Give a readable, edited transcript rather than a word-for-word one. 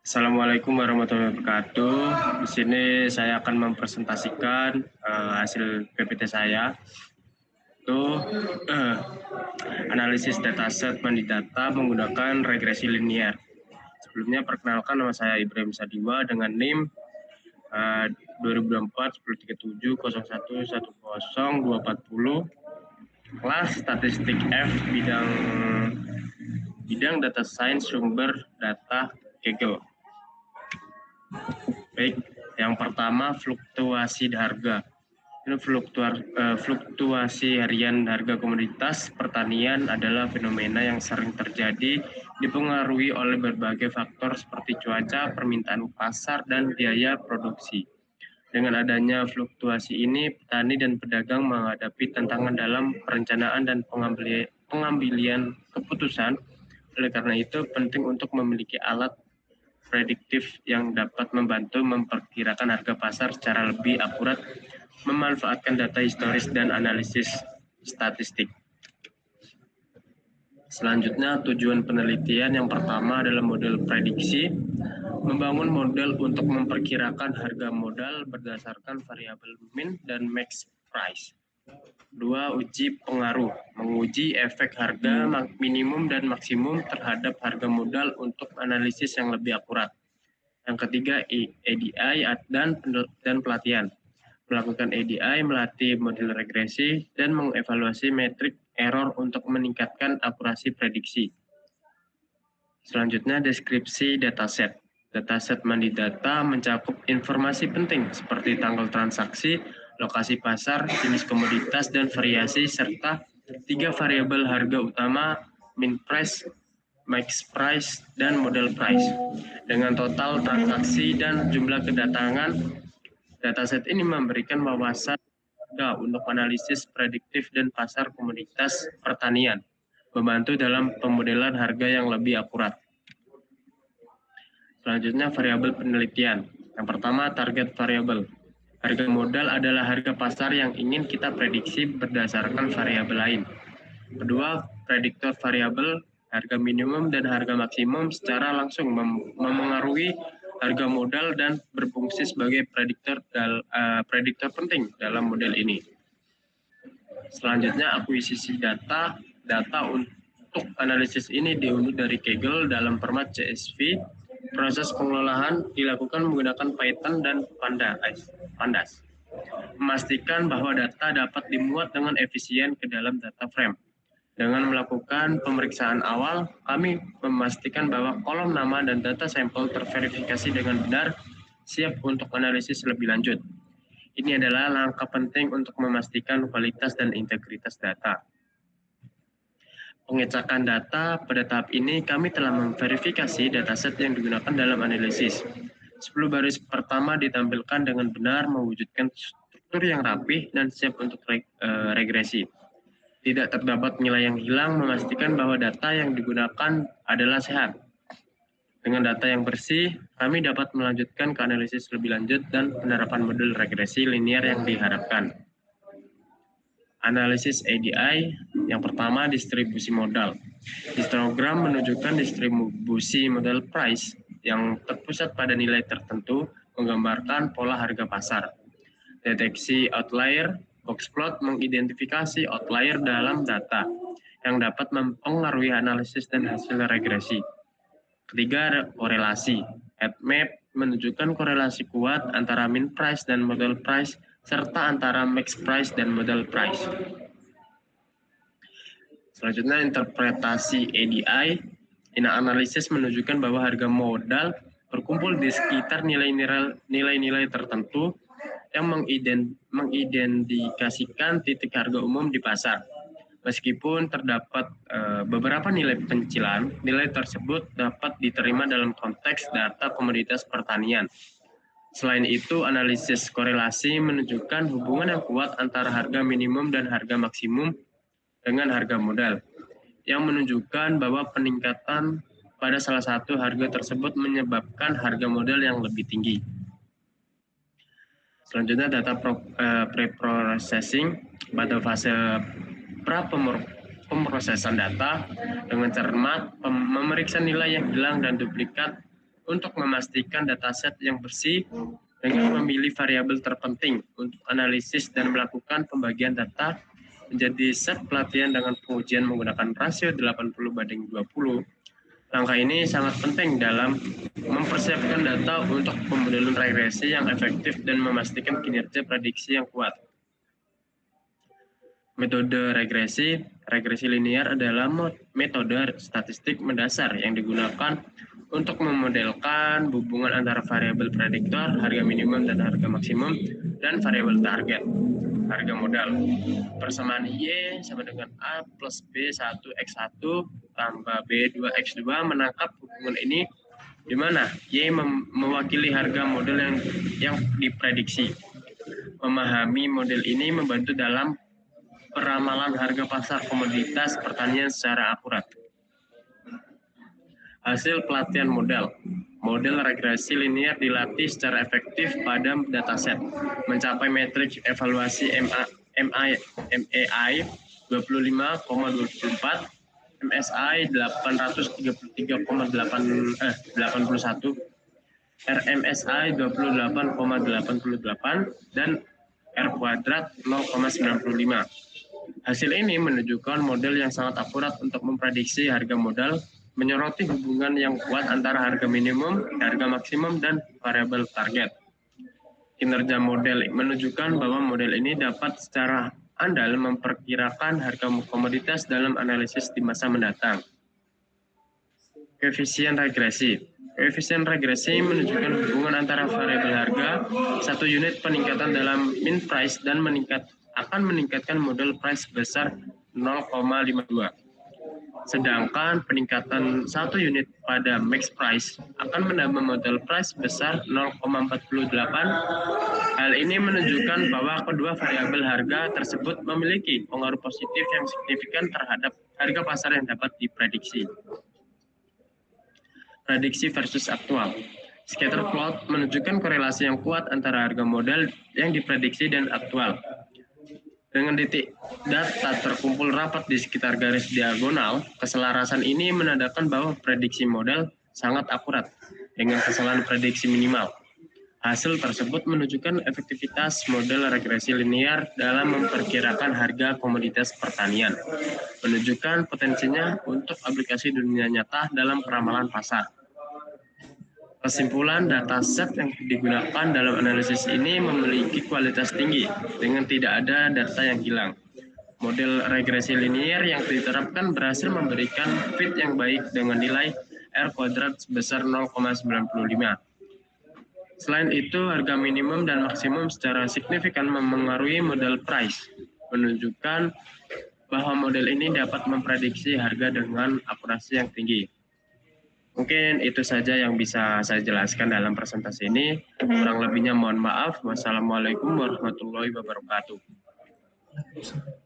Assalamualaikum warahmatullahi wabarakatuh. Di sini saya akan mempresentasikan hasil PPT saya. Itu analisis dataset Mandidata menggunakan regresi linear. Sebelumnya perkenalkan, nama saya Ibrahim Sadiwa dengan NIM 2024 1037 01 10 240, kelas statistik F, bidang data science sumber data Kaggle. Baik, yang pertama fluktuasi harga. Ini fluktuasi harian harga komoditas pertanian adalah fenomena yang sering terjadi, dipengaruhi oleh berbagai faktor seperti cuaca, permintaan pasar, dan biaya produksi. Dengan adanya fluktuasi ini, petani dan pedagang menghadapi tantangan dalam perencanaan dan pengambilian keputusan. Oleh karena itu, penting untuk memiliki alat prediktif yang dapat membantu memperkirakan harga pasar secara lebih akurat, memanfaatkan data historis dan analisis statistik. Selanjutnya, tujuan penelitian yang pertama adalah model prediksi, membangun model untuk memperkirakan harga modal berdasarkan variabel min dan max price. Kedua, uji pengaruh, menguji efek harga minimum dan maksimum terhadap harga modal untuk analisis yang lebih akurat. Yang ketiga, ADI dan pelatihan. Melakukan ADI, melatih model regresi, dan mengevaluasi metrik error untuk meningkatkan akurasi prediksi. Selanjutnya, deskripsi dataset. Dataset Mandidata mencakup informasi penting seperti tanggal transaksi, lokasi pasar, jenis komoditas, dan variasi, serta 3 variabel harga utama, min price, max price, dan model price. Dengan total transaksi dan jumlah kedatangan, dataset ini memberikan wawasan untuk analisis prediktif dan pasar komoditas pertanian, membantu dalam pemodelan harga yang lebih akurat. Selanjutnya, variabel penelitian. Yang pertama, target variabel. Harga modal adalah harga pasar yang ingin kita prediksi berdasarkan variabel lain. Kedua, prediktor variabel. Harga minimum dan harga maksimum secara langsung memengaruhi harga modal dan berfungsi sebagai prediktor penting dalam model ini. Selanjutnya, akuisisi data. Data untuk analisis ini diunduh dari Kaggle dalam format CSV. Proses pengelolaan dilakukan menggunakan Python dan Pandas. Memastikan bahwa data dapat dimuat dengan efisien ke dalam data frame. Dengan melakukan pemeriksaan awal, kami memastikan bahwa kolom nama dan data sampel terverifikasi dengan benar, siap untuk analisis lebih lanjut. Ini adalah langkah penting untuk memastikan kualitas dan integritas data. Pengecekan data. Pada tahap ini, kami telah memverifikasi dataset yang digunakan dalam analisis. 10 baris pertama ditampilkan dengan benar, mewujudkan struktur yang rapih dan siap untuk regresi. Tidak terdapat nilai yang hilang, memastikan bahwa data yang digunakan adalah sehat. Dengan data yang bersih, kami dapat melanjutkan ke analisis lebih lanjut dan penerapan model regresi linear yang diharapkan. Analisis ADI. Yang pertama, distribusi modal. Histogram menunjukkan distribusi modal price yang terpusat pada nilai tertentu, menggambarkan pola harga pasar. Deteksi outlier. Boxplot mengidentifikasi outlier dalam data yang dapat mempengaruhi analisis dan hasil regresi. Ketiga, korelasi. Heatmap menunjukkan korelasi kuat antara min price dan model price, serta antara max price dan model price. Selanjutnya, interpretasi ADI. Analisis menunjukkan bahwa harga modal berkumpul di sekitar nilai-nilai tertentu yang mengidentifikasikan titik harga umum di pasar. Meskipun terdapat beberapa nilai pencilan, nilai tersebut dapat diterima dalam konteks data komoditas pertanian. Selain itu, analisis korelasi menunjukkan hubungan yang kuat antara harga minimum dan harga maksimum dengan harga modal, yang menunjukkan bahwa peningkatan pada salah satu harga tersebut menyebabkan harga modal yang lebih tinggi. Selanjutnya, data pre-processing. Pada fase pemrosesan data, dengan cermat memeriksa nilai yang hilang dan duplikat untuk memastikan dataset yang bersih dengan memilih variabel terpenting untuk analisis dan melakukan pembagian data menjadi set pelatihan dengan pengujian menggunakan rasio 80/20. Langkah ini sangat penting dalam mempersiapkan data untuk pemodelan regresi yang efektif dan memastikan kinerja prediksi yang kuat. Metode regresi linear adalah metode statistik mendasar yang digunakan untuk memodelkan hubungan antara variabel prediktor, harga minimum dan harga maksimum, dan variabel target, harga modal. Persamaan Y sama dengan A plus B1X1 tambah B2X2 menangkap hubungan ini di mana Y mewakili harga model yang diprediksi. Memahami model ini membantu dalam peramalan harga pasar komoditas pertanian secara akurat. Hasil pelatihan model. Model regresi linear dilatih secara efektif pada dataset, mencapai matriks evaluasi MEI 25,24, MSI 833,81, RMSI 28,88, dan R kuadrat 0,95. Hasil ini menunjukkan model yang sangat akurat untuk memprediksi harga modal, menyoroti hubungan yang kuat antara harga minimum, harga maksimum, dan variabel target. Kinerja model menunjukkan bahwa model ini dapat secara andal memperkirakan harga komoditas dalam analisis di masa mendatang. Koefisien regresi. Koefisien regresi menunjukkan hubungan antara variabel harga satu unit peningkatan dalam mean price dan akan meningkatkan model price sebesar 0,52. Sedangkan peningkatan satu unit pada max price akan menambah model price sebesar 0,48. Hal ini menunjukkan bahwa kedua variabel harga tersebut memiliki pengaruh positif yang signifikan terhadap harga pasar yang dapat diprediksi. Prediksi versus aktual. Scatter plot menunjukkan korelasi yang kuat antara harga modal yang diprediksi dan aktual. Dengan titik data terkumpul rapat di sekitar garis diagonal, keselarasan ini menandakan bahwa prediksi modal sangat akurat dengan kesalahan prediksi minimal. Hasil tersebut menunjukkan efektivitas model regresi linear dalam memperkirakan harga komoditas pertanian, menunjukkan potensinya untuk aplikasi dunia nyata dalam peramalan pasar. Kesimpulan, dataset yang digunakan dalam analisis ini memiliki kualitas tinggi dengan tidak ada data yang hilang. Model regresi linear yang diterapkan berhasil memberikan fit yang baik dengan nilai R kuadrat sebesar 0,95. Selain itu, harga minimum dan maksimum secara signifikan memengaruhi model price, menunjukkan bahwa model ini dapat memprediksi harga dengan akurasi yang tinggi. Mungkin itu saja yang bisa saya jelaskan dalam presentasi ini. Kurang lebihnya mohon maaf. Wassalamualaikum warahmatullahi wabarakatuh.